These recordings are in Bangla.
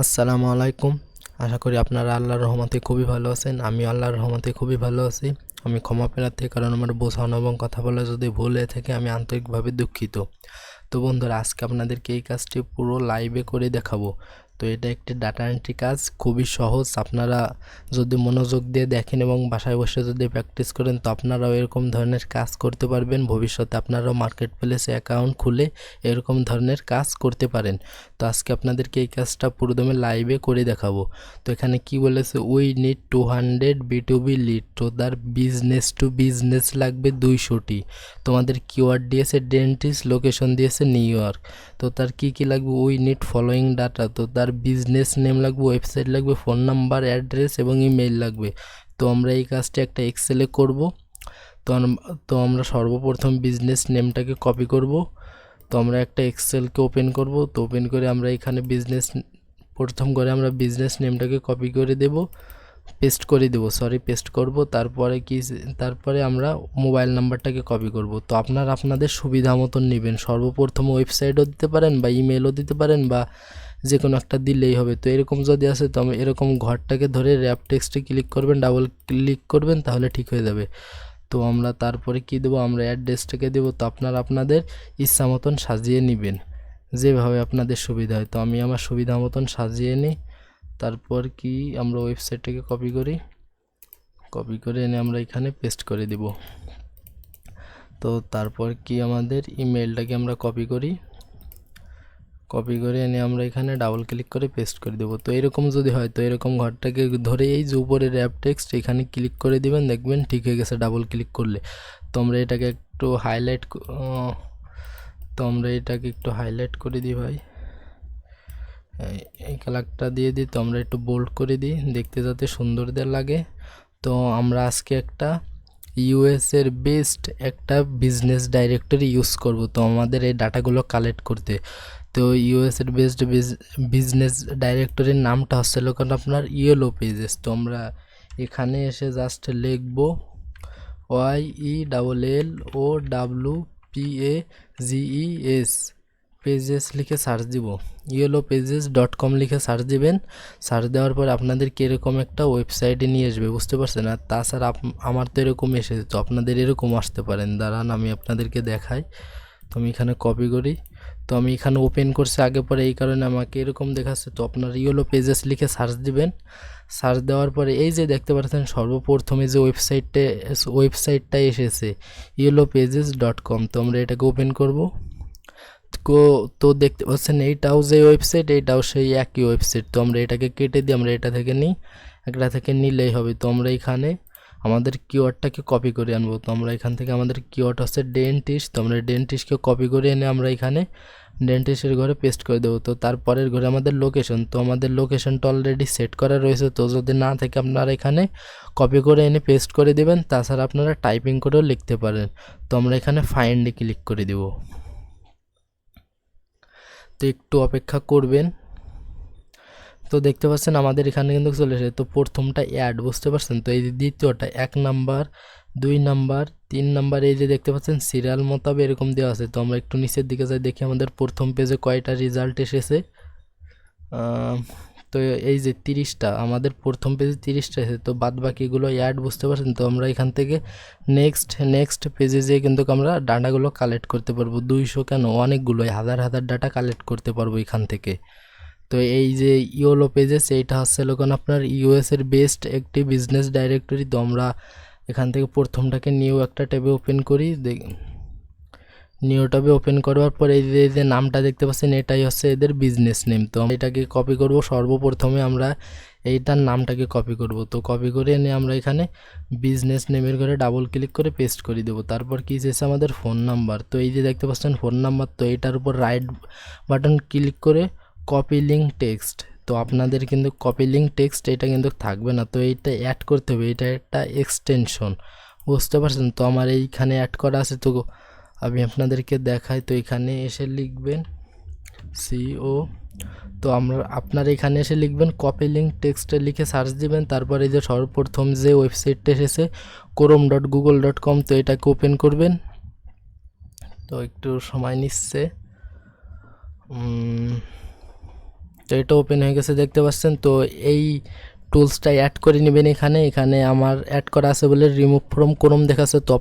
আসসালামু আলাইকুম। আশা করি আপনারা আল্লাহর রহমতে খুবই ভালো আছেন। আমি আল্লাহর রহমতে খুবই ভালো আছি। আমি ক্ষমা প্রার্থী, কারণ আমার বোঝানো এবং কথা বলা যদি ভুল হয়ে থাকে আমি আন্তরিকভাবে দুঃখিত। তো বন্ধুরা, আজকে আপনাদেরকে এই কাজটি পুরো লাইভে করে দেখাবো। তো এটা একটি ডাটা এন্ট্রি কাজ, খুবই সহজ। আপনারা যদি মনোযোগ দিয়ে দেখেন এবং বাসায় বসে যদি প্র্যাকটিস করেন তো আপনারাও এরকম ধরনের কাজ করতে পারবেন। ভবিষ্যতে আপনারাও মার্কেট প্লেসে অ্যাকাউন্ট খুলে এরকম ধরনের কাজ করতে পারেন। তো আজকে আপনাদেরকে এই কাজটা পুরোদমে লাইভে করে দেখাবো। তো এখানে কি বলেছে, উই নিড 200 B2B লিড। তো তার বিজনেস টু বিজনেস লাগবে 200টি। তোমাদের কিওয়ার্ড দিয়েছে ডেন্টিস্ট, লোকেশন দিয়েছে নিউ ইয়র্ক। তো তার কি কি লাগবে, উই নিড ফলোয়িং ডাটা। তো তার বিজনেস নেম লাগবে, ওয়েবসাইট লাগবে, ফোন নাম্বার, অ্যাড্রেস এবং ইমেইল লাগবে। তো আমরা এই কাজটা একটা এক্সেলে করব। তো আমরা সর্বপ্রথম বিজনেস নেমটাকে কপি করব। তো আমরা একটা এক্সেলকে ওপেন করব। তো ওপেন করে আমরা এখানে প্রথম করে আমরা বিজনেস নেমটাকে কপি করে দেব, পেস্ট করব। তারপরে আমরা মোবাইল নাম্বারটাকে কপি করব। তো আপনারা আপনাদের সুবিধা মতন নেবেন। সর্বপ্রথম ওয়েবসাইটও দিতে পারেন বা ইমেলও দিতে পারেন বা যে কোনো একটা দিলেই হবে। তো এরকম যদি আসে তো আমি এরকম ঘরটাকে ধরে র্যাপ টেক্সটে ক্লিক করবেন, ডাবল ক্লিক করবেন, তাহলে ঠিক হয়ে যাবে। তো আমরা তারপরে কি দেবো, আমরা অ্যাড্রেসটাকে দেবো। তো আপনারা আপনাদের ইচ্ছা মতন সাজিয়ে নেবেন, যেভাবে আপনাদের সুবিধা হয়। তো আমি আমার সুবিধা মতন সাজিয়ে নিই। তারপর কি আমরা ওয়েবসাইটটাকে কপি করে এনে আমরা এখানে পেস্ট করে দেব। তো তারপর কি আমাদের ইমেলটাকে আমরা কপি করে এনে আমরা এখানে ডাবল ক্লিক করে পেস্ট করে দেবো। তো এরকম যদি হয় তো এরকম ঘরটাকে ধরে এই যে উপরে র্যাপ টেক্সট এখানে ক্লিক করে দিবেন, দেখবেন ঠিক হয়ে গেছে ডাবল ক্লিক করলে। তো আমরা এটাকে একটু হাইলাইট করে দিই ভাই, এই কালারটা দিয়ে দিই। তো আমরা একটু বোল্ড করে দিই, দেখতে যাতে সুন্দর লাগে। তো আমরা আজকে একটা ইউএসের বেস্ট একটা বিজনেস ডাইরেক্টরি ইউজ করব তো আমাদের এই ডাটাগুলো কালেক্ট করতে। তো ইউএসের বেস্ট বিজনেস ডাইরেক্টরির নামটা হচ্ছে আপনার ইয়েলো পেজেস। তো আমরা এখানে এসে জাস্ট লিখবো YELLOWPAGES পেজেস লিখে সার্চ দিব। yellowpages.com লিখে সার্চ দিবেন। সার্চ দেওয়ার পর আপনাদের কীরকম একটা ওয়েবসাইটে নিয়ে আসবে, বুঝতে পারছেন? আর তাছাড়া আমার তো এরকম এসেছে, তো আপনাদের এরকম আসতে পারেন। দাঁড়ান আমি আপনাদেরকে দেখাই। তো আমি এখানে কপি করি। তো আমি এখানে ওপেন করছি আগে পরে, এই কারণে আমাকে এরকম দেখাচ্ছে। তো আপনার ইয়েলো পেজেস লিখে সার্চ দিবেন। সার্চ দেওয়ার পরে এই যে দেখতে পাচ্ছেন সর্বপ্রথমে যে ওয়েবসাইটটা এসেছে yellowpages.com। তো আমরা এটাকে ওপেন করব। তো দেখতে পাচ্ছেন এইটাও যে ওয়েবসাইট, এইটাও সেই একই ওয়েবসাইট। তো আমরা এটাকে কেটে দিই, আমরা এটা থেকে নিলেই হবে। তো আমরা এখানে আমাদের কিওয়ার্ডটাকে কপি করে আনবো। তো আমরা এখান থেকে আমাদের কিওয়ার্ড হচ্ছে ডেন্টিস্ট। তো আমরা ডেন্টিস্টকে কপি করে এনে আমরা এখানে ডেন্টিস্টের ঘরে পেস্ট করে দেবো। তো তারপরের ঘরে আমাদের লোকেশন, তো আমাদের লোকেশনটা অলরেডি সেট করা রয়েছে। তো যদি না থাকে আপনারা এখানে কপি করে এনে পেস্ট করে দেবেন। তাছাড়া আপনারা টাইপিং করেও লিখতে পারেন। তো আমরা এখানে ফাইন্ডে ক্লিক করে দেব। তো একটু অপেক্ষা করবেন। তো দেখতে পাচ্ছেন আমাদের এখানে কিন্তু চলে এসেছে। তো প্রথমটা অ্যাড, বুঝতে পারছেন? তো এই দ্বিতীয়টা 1 নাম্বার, 2 নাম্বার, 3 নাম্বার, এই যে দেখতে পাচ্ছেন সিরিয়াল মোতাবেক এরকম দেওয়া আছে। তো আমরা একটু নিচের দিকে যাই, দেখি আমাদের প্রথম পেজে কয়টা রেজাল্ট এসেছে। তো এই যে 30টা, আমাদের প্রথম পেজে 30টা এসেছে। তো বাদ বাকিগুলো অ্যাড, বুঝতে পারছেন? তো আমরা এখান থেকে নেক্সট পেজে যেয়ে কিন্তু আমরা ডাটাগুলো কালেক্ট করতে পারবো। 200 কেন, অনেকগুলো, হাজার ডাটা কালেক্ট করতে পারবো এখান থেকে। তো এই যে ইয়েলো পেজেস, এইটা হচ্ছে আপনার ইউএসের বেস্ট একটি বিজনেস ডাইরেক্টরি। তো আমরা এখান থেকে প্রথমটাকে নিউ একটা ট্যাবে ওপেন করি। নিউ ট্যাবে ওপেন করবার পর এই যে নামটা দেখতে পাচ্ছেন, এটাই হচ্ছে এদের বিজনেস নেম। তো আমরা এটাকে কপি করব। সর্বপ্রথমে আমরা এইটার নামটাকে কপি করব। তো কপি করে এনে আমরা এখানে বিজনেস নেমের ঘরে ডাবল ক্লিক করে পেস্ট করে দেবো। তারপর কি এসেছে আমাদের ফোন নাম্বার। তো এই যে দেখতে পাচ্ছেন ফোন নাম্বার, তো এটার উপর রাইট বাটন ক্লিক করে কপি লিঙ্ক টেক্সট। তো আপনাদের কিন্তু কপি লিঙ্ক টেক্সট এটা কিন্তু থাকবে না, তো এইটা অ্যাড করতে হবে। এটা একটা এক্সটেনশন, বুঝতে পারছেন? তো আমার এইখানে অ্যাড করা আছে। তো আমি আপনাদেরকে দেখাই। তো এখানে এসে লিখবেন সিও। তো আপনারা এখানে এসে লিখবেন কপি লিঙ্ক টেক্সটে লিখে সার্চ দিবেন। তারপরে এই যে সর্বপ্রথম যে ওয়েবসাইটটা এসেছে chrome.google.com, তো এটাকে ওপেন করবেন। তো একটু সময় নিচ্ছে। তো এটা ওপেন হয়ে গেছে দেখতে পাচ্ছেন। তো এই টুলসটা অ্যাড করে নেবেন এখানে আমার অ্যাড করা আছে বলে রিমুভ ফ্রম ক্রোম দেখাচ্ছে। তো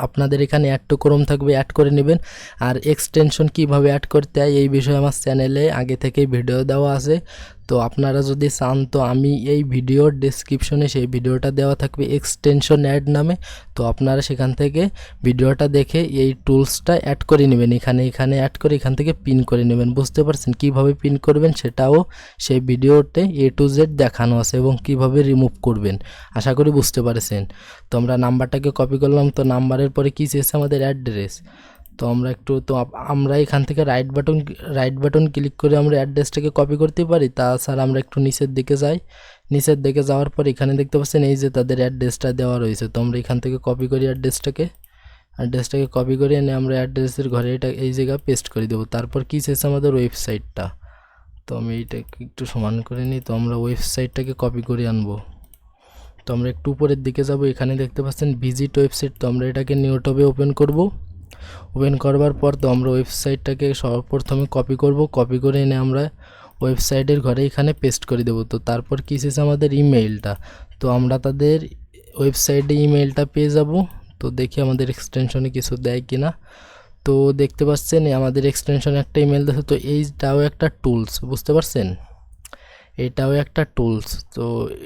আপনাদের এখানে অ্যাড টু ক্রোম থাকবে, অ্যাড করে নেবেন। আর এক্সটেনশন কিভাবে অ্যাড করতে হয় এই বিষয়ে আমার চ্যানেলে আগে থেকেই ভিডিও দেওয়া আছে। তো আপনারা যদি চান তো আমি এই ভিডিওর ডেসক্রিপশনে সেই ভিডিওটা দেওয়া থাকবে এক্সটেনশন অ্যাড নামে। তো আপনারা সেখান থেকে ভিডিওটা দেখে এই টুলসটা অ্যাড করে নেবেন, এখানে অ্যাড করে এখান থেকে পিন করে নেবেন। বুঝতে পারছেন কিভাবে পিন করবেন সেটাও সেই ভিডিওতে A to Z দেখানো আছে এবং কিভাবে রিমুভ করবেন। আশা করি বুঝতে পারছেন। তো আমরা নাম্বারটাকে কপি করলাম। তো নাম্বারের পরে কী চেয়েছে আমাদের অ্যাড্রেস। তো আমরা এখান থেকে রাইট বাটন ক্লিক করে আমরা অ্যাড্রেসটাকে কপি করতে পারি। তাছাড়া আমরা একটু নিচের দিকে যাই। নিচের দিকে যাওয়ার পর এখানে দেখতে পাচ্ছেন এই যে তাদের অ্যাড্রেসটা দেওয়া রয়েছে। তো আমরা এখান থেকে কপি করি অ্যাড্রেসটাকে কপি করে এনে আমরা অ্যাড্রেসের ঘরে এটা এই জায়গায় পেস্ট করে দেবো। তারপর কী চেয়েছে আমাদের ওয়েবসাইটটা। তো আমি এইটাকে একটু সমান করে নিই। তো আমরা ওয়েবসাইটটাকে কপি করে আনবো। তো আমরা একটু উপরের দিকে যাব, এখানে দেখতে পাচ্ছেন ভিজিট ওয়েবসাইট। তো আমরা এটাকে নিউ ট্যাবে ওপেন করব। ওপেন করবার পর তো আমরা ওয়েবসাইটটাকে সর্বপ্রথমে কপি করে এনে আমরা ওয়েবসাইটের ঘরে এখানে পেস্ট করে দেবো। তো তারপর কী শেষ আমাদের ইমেইলটা। তো আমরা তাদের ওয়েবসাইটে ইমেইলটা পেয়ে যাব। তো দেখি আমাদের এক্সটেনশনে কিছু দেয় কিনা। তো দেখতে পাচ্ছেন আমাদের এক্সটেনশনে একটা ইমেল দিয়েছে। তো এইটাও একটা টুলস, বুঝতে পারছেন, এটাও একটা টুলস। তো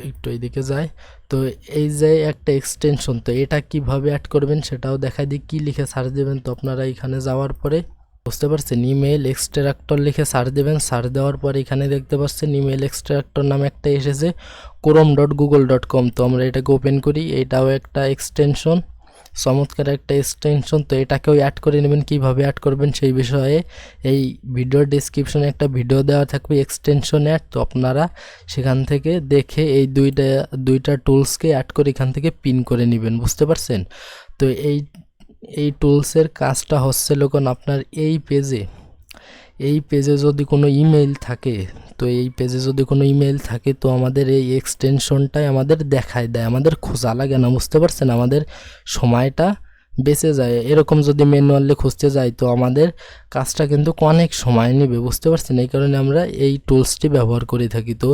একটু এইদিকে যায়। তো এই যে একটা এক্সটেনশন, তো এটা কিভাবে অ্যাড করবেন সেটাও দেখাই দিই। কী লিখে সার্চ দেবেন, তো আপনারা এখানে যাওয়ার পরে বুঝতে পারছেন ইমেল এক্সট্রাক্টর লিখে সার্চ দেবেন। সার্চ দেওয়ার পরে এখানে দেখতে পাচ্ছেন ইমেল এক্সট্রাক্টর নামে একটা এসেছে chrome.google.com। তো আমরা এটাকে ওপেন করি। এটাও একটা এক্সটেনশন, চমৎকার একটা এক্সটেনশন। তো এটাকেও অ্যাড করে নেবেন। কিভাবে অ্যাড করবেন সেই বিষয়ে এই ভিডিওর ডেসক্রিপশনে একটা ভিডিও দেওয়া থাকবে এক্সটেনশন অ্যাড। তো আপনারা সেখান থেকে দেখে এই দুইটা টুলসকে অ্যাড করে এখান থেকে পিন করে নেবেন। বুঝতে পারছেন। তো এই টুলসের কাজটা হচ্ছে লোকন আপনার এই পেজে যদি কোনো ইমেল থাকে, তো আমাদের এই এক্সটেনশনটাই আমাদের দেখায় দেয়, আমাদের খোঁজা লাগে না। বুঝতে পারছেন, আমাদের সময়টা বেঁচে যায়। এরকম যদি ম্যানুয়ালি খুঁজতে যাই তো আমাদের কাজটা কিন্তু অনেক সময় নেবে। বুঝতে পারছেন, এই কারণে আমরা এই টুলসটি ব্যবহার করে থাকি। তো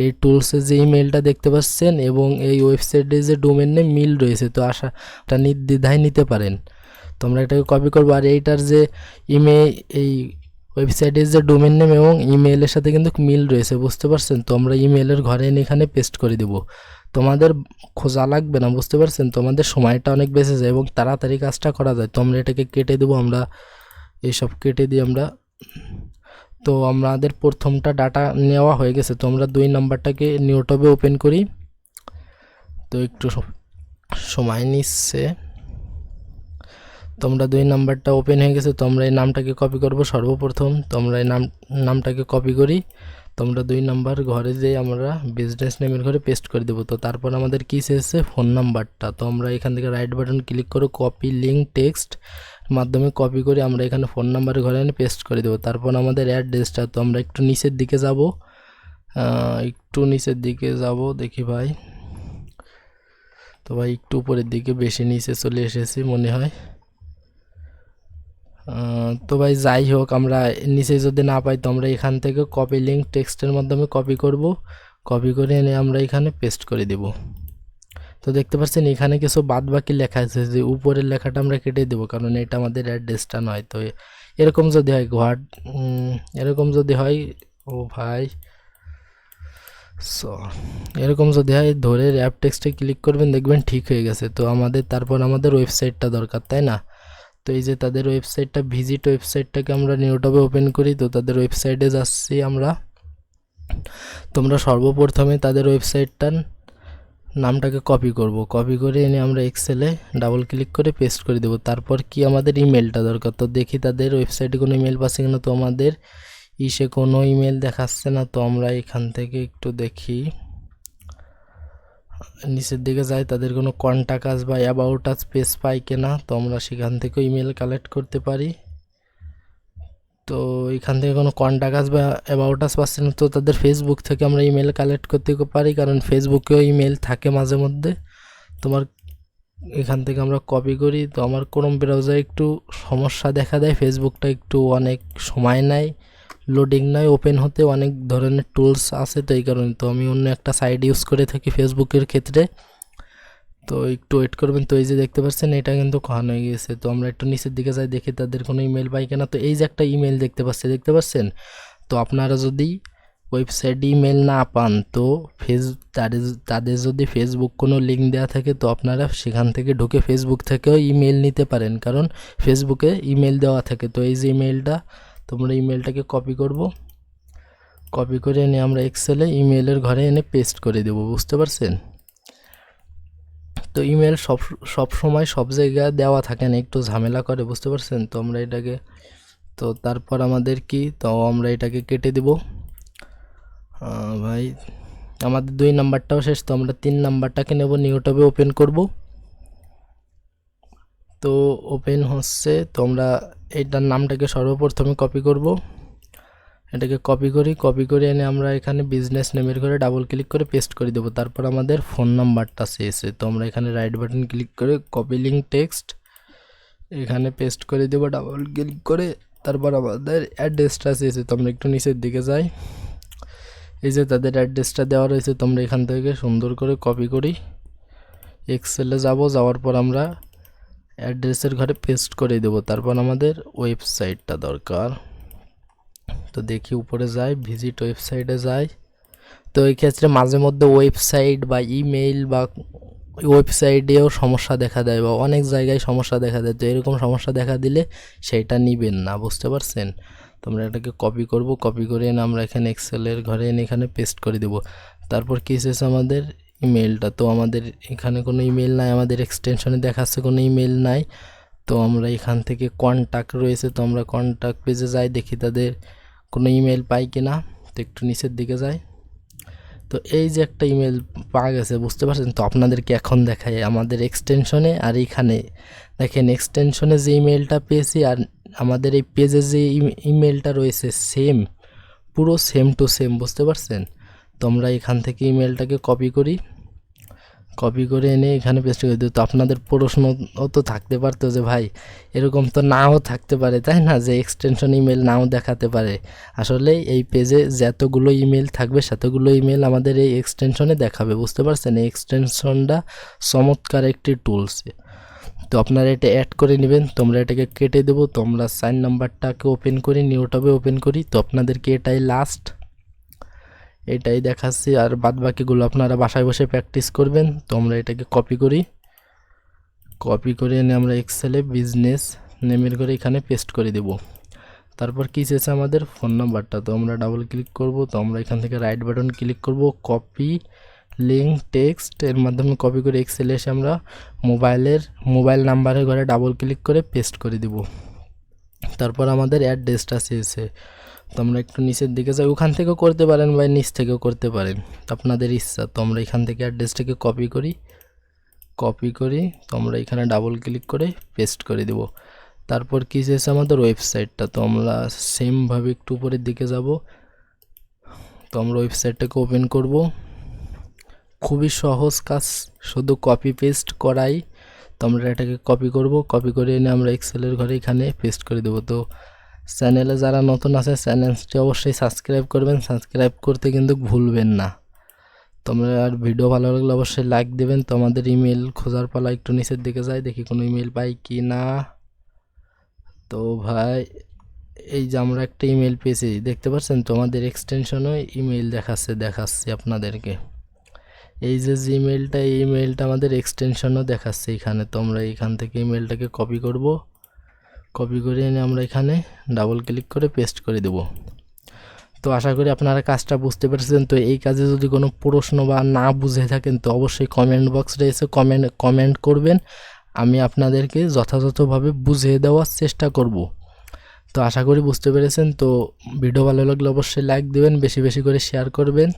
এই টুলসে যে ইমেলটা দেখতে পাচ্ছেন এবং এই ওয়েবসাইটে যে ডোমেন নেম মিল রয়েছে, তো আশাটা নির্দ্বিধায় নিতে পারেন। তো আমরা এটাকে কপি করবো। আর এইটার যে এই ওয়েবসাইটের যে ডোমেন নেম এবং ইমেলের সাথে কিন্তু মিল রয়েছে। বুঝতে পারছেন। তো আমরা ইমেলের ঘরে এনে এখানে পেস্ট করে দেবো। তোমাদের খোঁজা লাগবে না। বুঝতে পারছেন, তোমাদের সময়টা অনেক বেঁচে যায় এবং তাড়াতাড়ি কাজটা করা যায়। তো আমরা এটাকে কেটে দেবো। আমরা এইসব কেটে দিই আমরা। তো আমাদের প্রথমটা ডাটা নেওয়া হয়ে গেছে। তো আমরা 2 নাম্বারটাকে নিউ ট্যাবে ওপেন করি। তো একটু সময় নিচ্ছে। তো আমরা 2 নাম্বারটা ওপেন হয়ে গেছে। তো আমরা এই নামটাকে কপি করব সর্বপ্রথম। তো আমরা এই নামটাকে কপি করি। তো আমরা 2 নাম্বার ঘরে যেয়ে আমরা বিজনেস নেমের ঘরে পেস্ট করে দেবো। তো তারপর আমাদের কী চেয়েছে ফোন নাম্বারটা। তো আমরা এখান থেকে রাইট বাটন ক্লিক করে কপি লিঙ্ক টেক্সট মাধ্যমে কপি করে আমরা এখানে ফোন নাম্বারের ঘরে এনে পেস্ট করে দেবো। তারপর আমাদের অ্যাড্রেসটা, তো আমরা একটু নিচের দিকে যাব, দেখি ভাই। তো ভাই একটু উপরের দিকে, বেশি নিচে চলে এসেছি মনে হয়। তো ভাই যাই হোক, আমরা নিচে যদি না পাই তো আমরা এখান থেকে কপি লিঙ্ক টেক্সটের মাধ্যমে কপি করে এনে আমরা এখানে পেস্ট করে দেব। তো দেখতে পাচ্ছেন এখানে কিছু বাদবাকি লেখা আছে, যে উপরের লেখাটা আমরা কেটে দেবো, কারণ এটা আমাদের অ্যাড্রেসটা নয়। তো এরকম যদি হয় ও ভাই এরকম যদি হয় ধরে অ্যাপ টেক্সটে ক্লিক করবেন, দেখবেন ঠিক হয়ে গেছে। তো তারপর আমাদের ওয়েবসাইটটা দরকার, তাই না। তো এই যে তাদের ওয়েবসাইটটা, ভিজিট ওয়েবসাইটটাকে আমরা নিউ ট্যাবে ওপেন করি। তো তাদের ওয়েবসাইটে যাচ্ছি আমরা। তোমরা সর্বপ্রথমে তাদের ওয়েবসাইটটার নামটাকে কপি করে এনে আমরা এক্সেলে ডাবল ক্লিক করে পেস্ট করে দেবো। তারপর কি আমাদের ইমেলটা দরকার। তো দেখি তাদের ওয়েবসাইটে কোনো ইমেল পাচ্ছে কিনা। তো আমাদের কোনো ইমেল দেখাচ্ছে না। তো আমরা এখান থেকে একটু দেখি, নিচের দিকে যাই, তাদের কোনো কন্ট্যাক্ট আস বা অ্যাবাউট আস পেজ পাই কিনা। তো আমরা সেখান থেকে ইমেল কালেক্ট করতে পারি। তো এখান থেকে কোনো কন্ট্যাক্ট আস বা অ্যাবাউট আস পাচ্ছি না। তো তাদের ফেসবুক থেকে আমরা ইমেল কালেক্ট করতে পারি, কারণ ফেসবুকেও ইমেল থাকে মাঝে মধ্যে। তোমার এখান থেকে আমরা কপি করি। তো আমার ক্রোম ব্রাউজারে একটু সমস্যা দেখা দেয়, ফেসবুকটা একটু অনেক সময় নেয় লোডিং নয়, ওপেন হতে অনেক ধরনের টুলস আছে, তো এই কারণে তো আমি অন্য একটা সাইট ইউজ করে থাকি ফেসবুকের ক্ষেত্রে। তো একটু ওয়েট করবেন। তো এই যে দেখতে পাচ্ছেন এটা কিন্তু অন হয়ে গেছে। তো আমরা একটু নিচের দিকে যাই, দেখি তাদের কোনো ইমেল পাই কিনা। তো এই যে একটা ইমেল দেখতে পাচ্ছেন। তো আপনারা যদি ওয়েবসাইটে ইমেল না পান, তো তাদের যদি ফেসবুক কোনো লিঙ্ক দেওয়া থাকে, তো আপনারা সেখান থেকে ঢুকে ফেসবুক থেকেও ইমেল নিতে পারেন, কারণ ফেসবুকে ইমেল দেওয়া থাকে। তো এই যে ইমেলটা, তোমরা ইমেলটাকে কপি করে এনে আমরা এক্সেলে ইমেলের ঘরে এনে পেস্ট করে দেবো, বুঝতে পারছেন। তো ইমেল সব সময় সব জায়গায় দেওয়া থাকে না, একটু ঝামেলা করে, বুঝতে পারছেন। তো আমরা এটাকে, তো তারপর আমাদের কি, তো আমরা এটাকে কেটে দেব। ভাই আমাদের 2 নাম্বারটাও শেষ, তো আমরা 3 নাম্বারটাকে নেব, নিউ ট্যাবে ওপেন করব। তো ওপেন হচ্ছে, তো আমরা এইটার নামটাকে সর্বপ্রথমে কপি করব। এটাকে কপি করে এনে আমরা এখানে বিজনেস নেমের ঘরে ডাবল ক্লিক করে পেস্ট করে দেবো। তারপর আমাদের ফোন নাম্বারটা চেয়েছে, তো আমরা এখানে রাইট বাটন ক্লিক করে কপি লিঙ্ক টেক্সট এখানে পেস্ট করে দেবো ডাবল ক্লিক করে। তারপর আমাদের অ্যাড্রেসটা চেয়েছে, তো আমরা একটু নিচের দিকে যাই। এই যে তাদের অ্যাড্রেসটা দেওয়া রয়েছে, তো আমরা এখান থেকে সুন্দর করে কপি করি, এক্সেলে যাওয়ার পর আমরা অ্যাড্রেসের ঘরে পেস্ট করে দেবো। তারপর আমাদের ওয়েবসাইটটা দরকার, তো দেখি উপরে যাই, ভিজিট ওয়েবসাইটে যাই। তো এই ক্ষেত্রে মাঝে মধ্যে ওয়েবসাইট বা ইমেইল বা ওয়েবসাইটেও সমস্যা দেখা দেয়, বা অনেক জায়গায় সমস্যা দেখা দেয়। তো এরকম সমস্যা দেখা দিলে সেইটা নিবেন না, বুঝতে পারছেন। তো আমরা এটাকে কপি করে এনে আমরা এখানে এক্সেলের ঘরে এনে এখানে পেস্ট করে দেব। তারপর কি এসেছে আমাদের ইমেলটা, তো আমাদের এখানে কোনো ইমেল নাই, আমাদের এক্সটেনশনে দেখাচ্ছে কোনো ইমেল নাই। তো আমরা এখান থেকে কন্ট্যাক্ট রয়েছে, তো আমরা কন্ট্যাক্ট পেজে যাই, দেখি তাদের কোনো ইমেল পাই কিনা। তো একটু নিচের দিকে যাই, তো এই যে একটা ইমেল পাওয়া গেছে, বুঝতে পারছেন। তো আপনাদেরকে এখন দেখাই আমাদের এক্সটেনশনে, আর এইখানে দেখেন এক্সটেনশনে যে ইমেলটা পেয়েছি আর আমাদের এই পেজে যে ইমেলটা রয়েছে সেম, পুরো সেম টু সেম, বুঝতে পারছেন। তো আমরা এখান থেকে ইমেলটাকে কপি করে এনে এখানে পেস্ট করে দিই। তো আপনাদের প্রশ্ন তো থাকতে পারতো যে ভাই এরকম তো নাও থাকতে পারে, তাই না, যে এক্সটেনশন ইমেল নাও দেখাতে পারে। আসলে এই পেজে যতগুলো ইমেল থাকবে সেতগুলো ইমেল আমাদের এই এক্সটেনশনে দেখাবে, বুঝতে পারছেন। এই এক্সটেনশনটা চমৎকার একটি টুলস, তো আপনারা এটা অ্যাড করে নেবেন। তোমরা এটাকে কেটে দেবো। তো আমরা 4 নাম্বারটাকে ওপেন করি, নিউ ট্যাবে ওপেন করি। তো আপনাদেরকে এটাই দেখাচ্ছি, আর বাদ বাকিগুলো আপনারা বাসায় বসে প্র্যাকটিস করবেন। তো আমরা এটাকে কপি করে এনে আমরা এক্সেলে বিজনেস নেমের করে এখানে পেস্ট করে দেব। তারপর কি চেয়েছে আমাদের ফোন নাম্বারটা, তো আমরা ডাবল ক্লিক করব। তো আমরা এখান থেকে রাইট বাটন ক্লিক করব, কপি লিঙ্ক টেক্সট এর মাধ্যমে কপি করে এক্সেলে এসে আমরা মোবাইল নাম্বারের ঘরে ডাবল ক্লিক করে পেস্ট করে দেব। তারপর আমাদের অ্যাড্রেসটা চেয়েছে, তো আমরা একটু নিচের দিকে যাই, ওখান থেকেও করতে পারেন বা নিচ থেকেও করতে পারেন, আপনাদের ইচ্ছা। তো আমরা এখান থেকে অ্যাড্রেসটাকে কপি করি, তো আমরা এখানে ডাবল ক্লিক করে পেস্ট করে দেব। তারপর কি চেয়েছে আমাদের ওয়েবসাইটটা, তো আমরা সেমভাবে একটু উপরের দিকে যাব। তো আমরা ওয়েবসাইটটাকে ওপেন করব, খুবই সহজ কাজ, শুধু কপি পেস্ট করাই। তো আমরা এটাকে কপি করে এনে আমরা এক্সেলের ঘরে এখানে পেস্ট করে দেবো। তো চ্যানেলে যারা নতুন আছে চ্যানেলটি অবশ্যই সাবস্ক্রাইব করবেন, সাবস্ক্রাইব করতে কিন্তু ভুলবেন না। তোমরা আর ভিডিও ভালো লাগলে অবশ্যই লাইক দেবেন। তো আমাদের ইমেল খোঁজার পালা, একটু নিচের দিকে যাই, দেখি কোনো ইমেল পাই কি না। তো ভাই এই যে আমরা একটা ইমেল পেয়েছি, দেখতে পাচ্ছেন। তো আমাদের এক্সটেনশনও ইমেল দেখাচ্ছে আপনাদেরকে। এই যে ইমেলটা, এই ইমেলটা আমাদের এক্সটেনশনও দেখাচ্ছে এখানে। তো আমরা এখান থেকে ইমেলটাকে কপি করে এনে আমরা এখানে ডাবল ক্লিক করে পেস্ট করে দেব। তো আশা করি আপনারা কাজটা বুঝতে পেরেছেন। তো এই কাজে যদি কোনো প্রশ্ন বা না বুঝে থাকেন, তো অবশ্যই কমেন্ট বক্স রয়েছে, কমেন্ট করবেন, আমি আপনাদেরকে যথাযথভাবে বুঝিয়ে দেওয়ার চেষ্টা করব। তো আশা করি বুঝতে পেরেছেন। তো ভিডিও ভালো লাগলে অবশ্যই লাইক দেবেন, বেশি বেশি করে শেয়ার করবেন,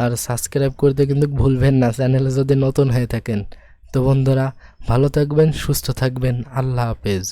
আর সাবস্ক্রাইব করতে কিন্তু ভুলবেন না চ্যানেলে যদি নতুন হয়ে থাকেন। তো বন্ধুরা ভালো থাকবেন, সুস্থ থাকবেন, আল্লাহ হাফেজ।